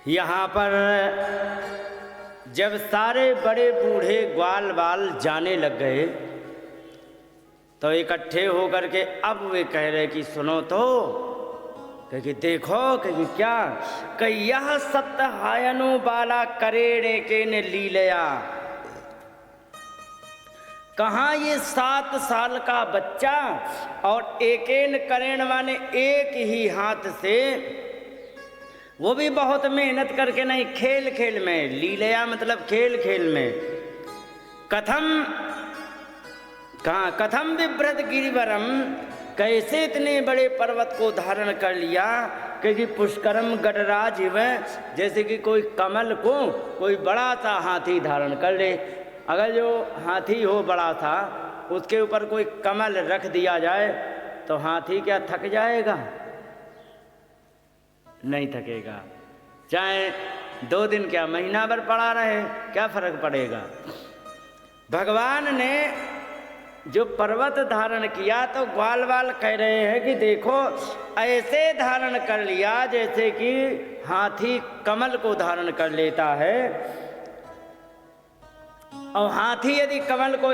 यहाँ पर जब सारे बड़े बूढ़े ग्वाल बाल जाने लग गए तो इकट्ठे होकर के अब वे कह रहे कि सुनो तो, कि देखो कि क्या कि यह सत्हायनु बाला करेड़े के ने लीलया। कहाँ ये 7 साल का बच्चा और एकेन करेण माने एक ही हाथ से, वो भी बहुत मेहनत करके नहीं, खेल खेल में, लीलया मतलब खेल खेल में। कथम विभ्रत गिरिवरम, कैसे इतने बड़े पर्वत को धारण कर लिया, क्योंकि पुष्करम गडराज इव, जैसे कि कोई कमल को कोई बड़ा सा हाथी धारण कर ले। अगर जो हाथी हो बड़ा सा, उसके ऊपर कोई कमल रख दिया जाए तो हाथी क्या थक जाएगा? नहीं थकेगा। चाहे 2 दिन क्या महीना भर पड़ा रहे, क्या फर्क पड़ेगा। भगवान ने जो पर्वत धारण किया तो ग्वाल बाल कह रहे हैं कि देखो ऐसे धारण कर लिया जैसे कि हाथी कमल को धारण कर लेता है। और हाथी यदि कमल को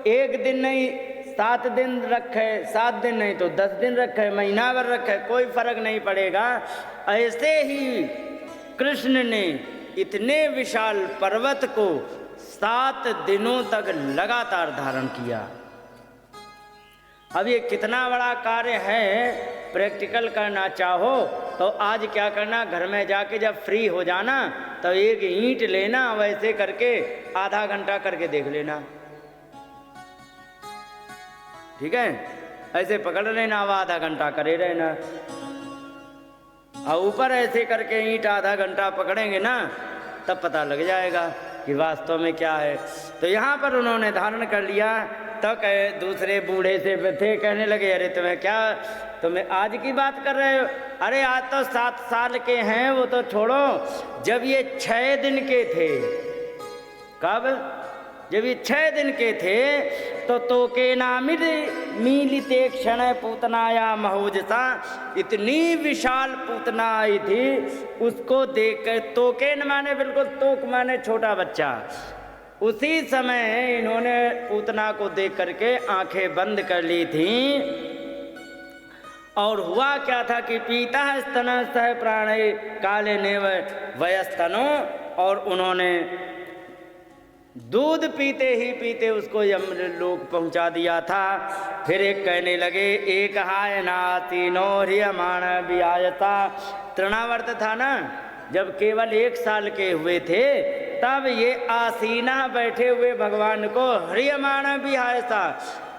1 दिन नहीं 7 दिन रखे, 7 दिन नहीं तो 10 दिन रखे, महीना भर रखे, कोई फर्क नहीं पड़ेगा। ऐसे ही कृष्ण ने इतने विशाल पर्वत को 7 दिनों तक लगातार धारण किया। अब ये कितना बड़ा कार्य है, प्रैक्टिकल करना चाहो तो आज क्या करना, घर में जाके जब फ्री हो जाना तो एक ईंट लेना, वैसे करके आधा घंटा करके देख लेना, ठीक है। ऐसे पकड़ लेना, अब आधा घंटा करे रहना, और ऊपर ऐसे करके ईंट आधा घंटा पकड़ेंगे ना, तब पता लग जाएगा कि वास्तव में क्या है। तो यहाँ पर उन्होंने धारण कर लिया। तो कहे दूसरे बूढ़े से थे, कहने लगे अरे तुम्हें आज की बात कर रहे हो? अरे आज तो 7 साल के हैं, वो तो छोड़ो, जब ये 6 दिन के थे। कब? जब ये 6 दिन के थे तो तोके नामिर मीलिते क्षण पूतनाया महोजसा, इतनी विशाल पूतना आई थी, उसको देखकर, तोकेन माने बिल्कुल तोक माने छोटा बच्चा, उसी समय इन्होंने पूतना को देख करके आंखें बंद कर ली थीं। और हुआ क्या था कि पीता स्तन सह प्राणे काले नेव वयस्तनो, और उन्होंने दूध पीते ही पीते उसको यमलोक पहुंचा दिया था। फिर एक कहने लगे एक हाय नाती नो ह्रियमाण बियायता। तृणावर्त था ना, जब केवल 1 साल के हुए थे तब ये आसीना बैठे हुए भगवान को ह्रियमाण बिहायसा,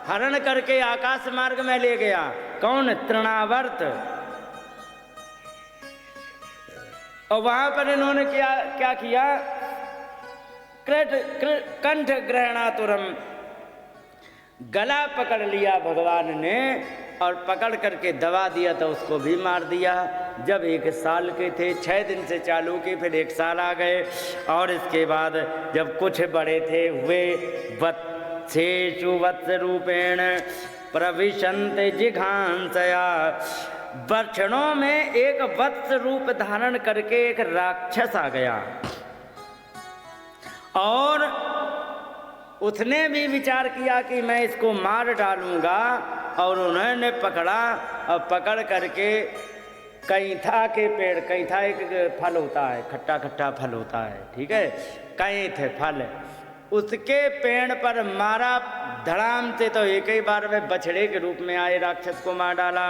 हरण करके आकाश मार्ग में ले गया। कौन? तृणावर्त। और वहां पर इन्होंने क्या किया, कंठ ग्रहणातुरम, गला पकड़ लिया भगवान ने, और पकड़ करके दबा दिया तो उसको भी मार दिया। जब 1 साल के थे, 6 दिन से चालू की, फिर 1 साल आ गए। और इसके बाद जब कुछ बड़े थे हुए, वत्सेषु वत्स रूपेण प्रविशंत जिघांसया, बर्षणों में एक वत्स रूप धारण करके एक राक्षस आ गया, और उसने भी विचार किया कि मैं इसको मार डालूंगा। और उन्होंने पकड़ा, और पकड़ करके कैथा के पेड़, कैथा एक फल होता है, खट्टा खट्टा फल होता है, ठीक है, कैथ फल, उसके पेड़ पर मारा धड़ाम से। तो एक ही बार में बछड़े के रूप में आए राक्षस को मार डाला।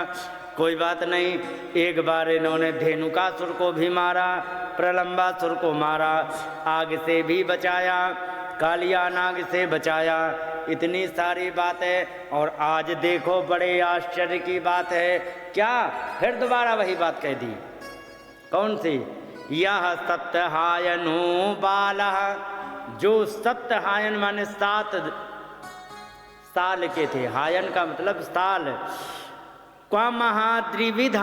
कोई बात नहीं, एक बार इन्होंने धेनुकासुर को भी मारा, प्रलंबासुर को मारा, आग से भी बचाया, कालिया नाग से बचाया। इतनी सारी बातें। और आज देखो बड़े आश्चर्य की बात है, क्या? फिर दोबारा वही बात कह दी। कौन सी? यह सप्तहायनु बालः, जो सप्तहायन माने 7 साल के थे, हायन का मतलब साल। क्वा महाद्रिविधारणम,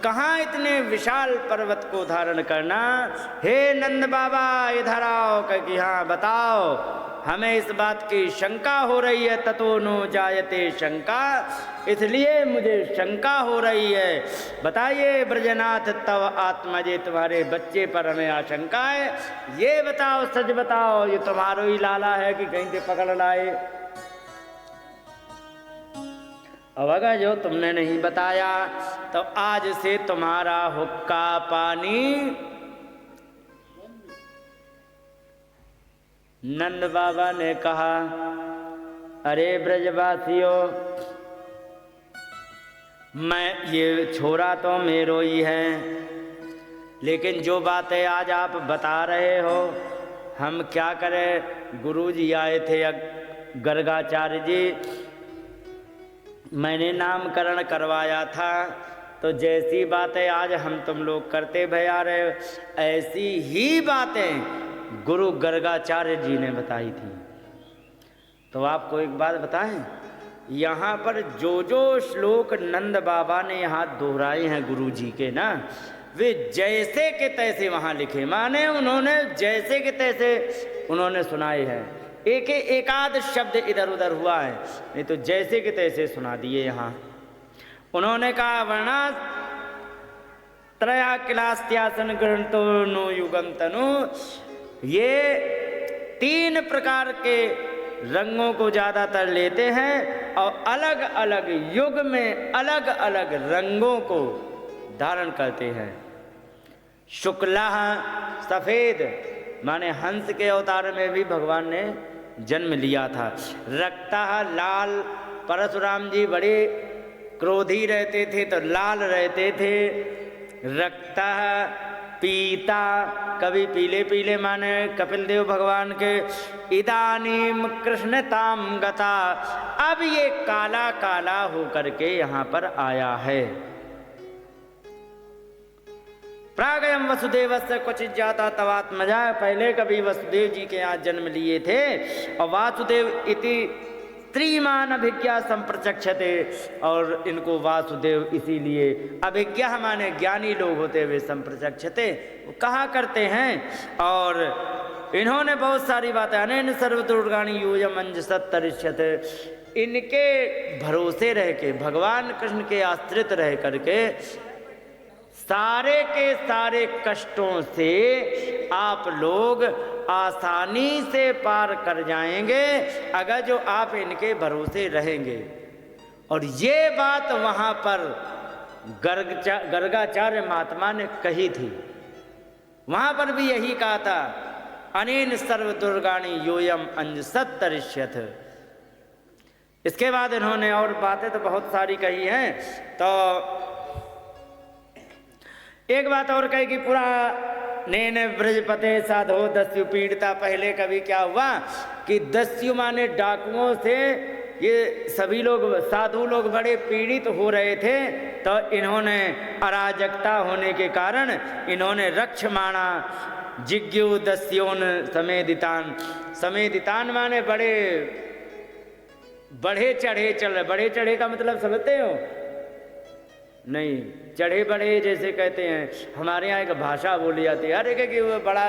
कहाँ इतने विशाल पर्वत को धारण करना। हे नंद बाबा इधर आओ, कि हाँ बताओ, हमें इस बात की शंका हो रही है, ततो नो जायते शंका, इसलिए मुझे शंका हो रही है। बताइए ब्रजनाथ तव आत्मजे, तुम्हारे बच्चे पर हमें आशंका है। ये बताओ, सच बताओ, ये तुम्हारो ही लाला है कि कहीं से पकड़ लाए? अब अगर जो तुमने नहीं बताया तो आज से तुम्हारा हुक्का पानी। नंद बाबा ने कहा, अरे ब्रजवासियों, मैं ये छोरा तो मेरो ही है, लेकिन जो बातें आज आप बता रहे हो हम क्या करें। गुरुजी आए थे गर्गाचार्य जी, मैंने नामकरण करवाया था, तो जैसी बातें आज हम तुम लोग करते भैया रहे, ऐसी ही बातें गुरु गर्गाचार्य जी ने बताई थी। तो आपको एक बात बताएं, यहाँ पर जो जो श्लोक नंद बाबा ने यहाँ दोहराए हैं गुरु जी के ना, वे जैसे के तैसे वहाँ लिखे, माने उन्होंने जैसे के तैसे उन्होंने सुनाए हैं। एक एकाध शब्द इधर उधर हुआ है, नहीं तो जैसे के तैसे सुना दिए। यहाँ उन्होंने कहा, वर्णा त्रया किलास्त्यासन ग्रंथो नो युगम तनु, ये 3 प्रकार के रंगों को ज़्यादातर लेते हैं और अलग अलग युग में अलग अलग रंगों को धारण करते हैं। शुक्ला सफ़ेद, माने हंस के अवतार में भी भगवान ने जन्म लिया था। रक्ता लाल, परशुराम जी बड़े क्रोधी रहते थे तो लाल रहते थे। रक्ता पीता, कभी पीले पीले माने कपिल देव भगवान के। इदानीम कृष्णताम गता, अब ये काला काला होकर के यहाँ पर आया है। प्रागयम वसुदेवस्य क्वचित जाता तवात्मजा, पहले कभी वसुदेव जी के यहाँ जन्म लिए थे। और वासुदेव इति स्त्रीमान अभिज्ञा संप्रचक्षते, और इनको वासुदेव इसीलिए, अभिज्ञा माने ज्ञानी लोग होते हुए संप्रचक्षते वो कहा करते हैं। और इन्होंने बहुत सारी बातें, अनेन सर्वदुर्गाणी यूयम अंजसत तरिष्यते, इनके भरोसे रह के, भगवान कृष्ण के आश्रित रह करके सारे के सारे कष्टों से आप लोग आसानी से पार कर जाएंगे अगर जो आप इनके भरोसे रहेंगे। और ये बात वहाँ पर गर्गाचार्य महात्मा ने कही थी, वहाँ पर भी यही कहा था, अनेन सर्वदुर्गाणी योयम अंजसत तरिष्यत। इसके बाद इन्होंने और बातें तो बहुत सारी कही हैं। तो एक बात और कही कि पूरा नैन ब्रजपते साधो दस्यु पीड़िता। पहले कभी क्या हुआ कि दस्यु माने डाकुओं से ये सभी लोग साधु लोग बड़े पीड़ित हो रहे थे। तो इन्होंने अराजकता होने के कारण इन्होंने रक्षमाणा जिज्ञु दस्योन समेदितान, समेदितान माने बड़े बढ़े चढ़े चल रहे। बढ़े चढ़े का मतलब समझते हो? नहीं, चढ़े बढ़े जैसे कहते हैं, हमारे यहाँ एक भाषा बोली जाती है, अरे कि वो बड़ा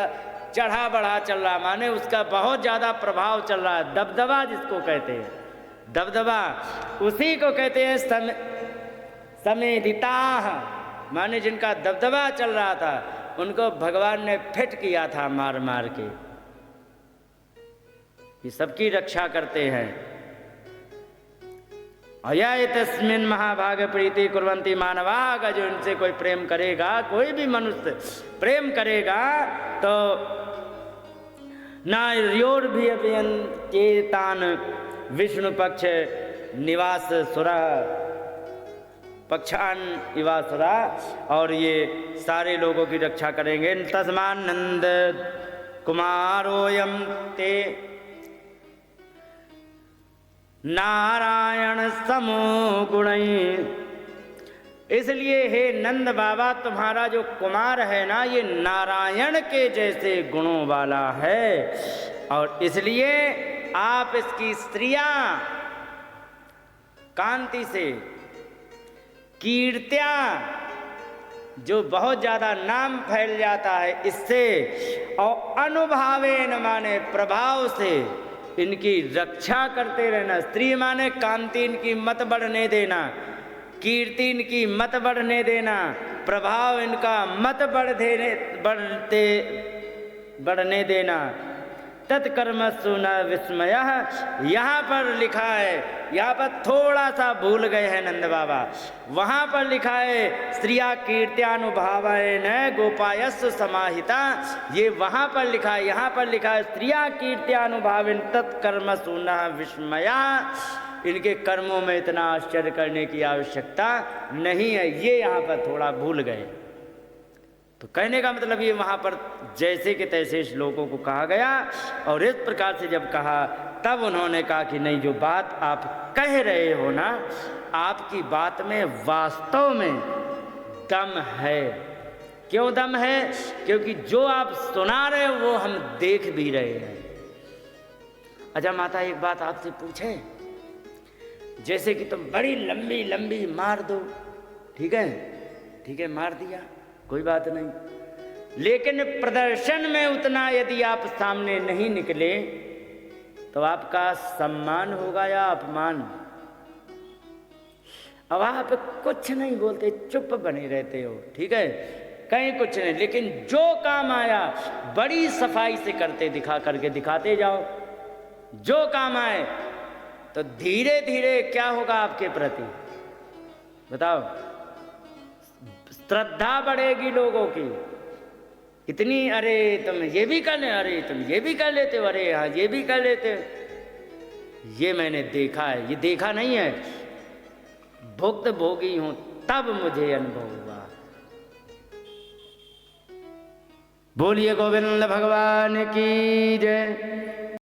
चढ़ा बढ़ा चल रहा, माने उसका बहुत ज़्यादा प्रभाव चल रहा है। दबदबा जिसको कहते हैं, दबदबा उसी को कहते हैं समेदिता, माने जिनका दबदबा चल रहा था उनको भगवान ने फिट किया था मार मार के। ये सबकी रक्षा करते हैं। अया तस्मिन महाभाग प्रीति कुर्वन्ति मानवाः, जो इनसे कोई प्रेम करेगा, कोई भी मनुष्य प्रेम करेगा तो नार्योर भी अभियंतान विष्णु पक्ष निवास सुरा पक्षान निवासुरा, और ये सारे लोगों की रक्षा करेंगे। तस्मान नंद कुमारोयम ते नारायण समो गुणई। इसलिए हे नंद बाबा, तुम्हारा जो कुमार है ना, ये नारायण के जैसे गुणों वाला है। और इसलिए आप इसकी स्त्रियां कांति से, कीर्त्या जो बहुत ज्यादा नाम फैल जाता है इससे, और अनुभावेन माने प्रभाव से, इनकी रक्षा करते रहना। स्त्री माने कांति इनकी मत बढ़ने देना, कीर्ति इनकी मत बढ़ने देना, प्रभाव इनका मत बढ़ने देना। तत्कर्मसु न विस्मयः, यहाँ पर लिखा है, यहाँ पर थोड़ा सा भूल गए हैं नंद बाबा। वहाँ पर लिखा है स्त्रिया कीर्त्यानुभावेन गोपायस्व समाहिता, ये वहाँ पर लिखा है। यहाँ पर लिखा है स्त्रिया कीर्त्यानुभावेन तत्कर्मसु न विस्मयः, इनके कर्मों में इतना आश्चर्य करने की आवश्यकता नहीं है, ये यहाँ पर थोड़ा भूल गए। तो कहने का मतलब ये वहाँ पर जैसे कि तैसे श्लोकों को कहा गया, और इस प्रकार से जब कहा तब उन्होंने कहा कि नहीं, जो बात आप कह रहे हो ना, आपकी बात में वास्तव में दम है। क्यों दम है? क्योंकि जो आप सुना रहे हो वो हम देख भी रहे हैं। अच्छा माता, एक बात आपसे पूछे, जैसे कि तुम बड़ी लंबी लंबी मार दो, ठीक है, ठीक है, मार दिया, कोई बात नहीं, लेकिन प्रदर्शन में उतना यदि आप सामने नहीं निकले तो आपका सम्मान होगा या अपमान? अब आप कुछ नहीं बोलते, चुप बने रहते हो, ठीक है, कहीं कुछ नहीं, लेकिन जो काम आया बड़ी सफाई से करते दिखाते जाओ। जो काम आए तो धीरे धीरे क्या होगा आपके प्रति, बताओ? श्रद्धा बढ़ेगी लोगों की इतनी, अरे तुम ये भी कर ले, अरे तुम ये भी कर लेते हो, अरे हाँ ये भी कर लेते हो। ये मैंने देखा है, ये देखा नहीं है, भुक्त भोगी हूं तब मुझे अनुभव हुआ। बोलिए गोविंद भगवान की जय।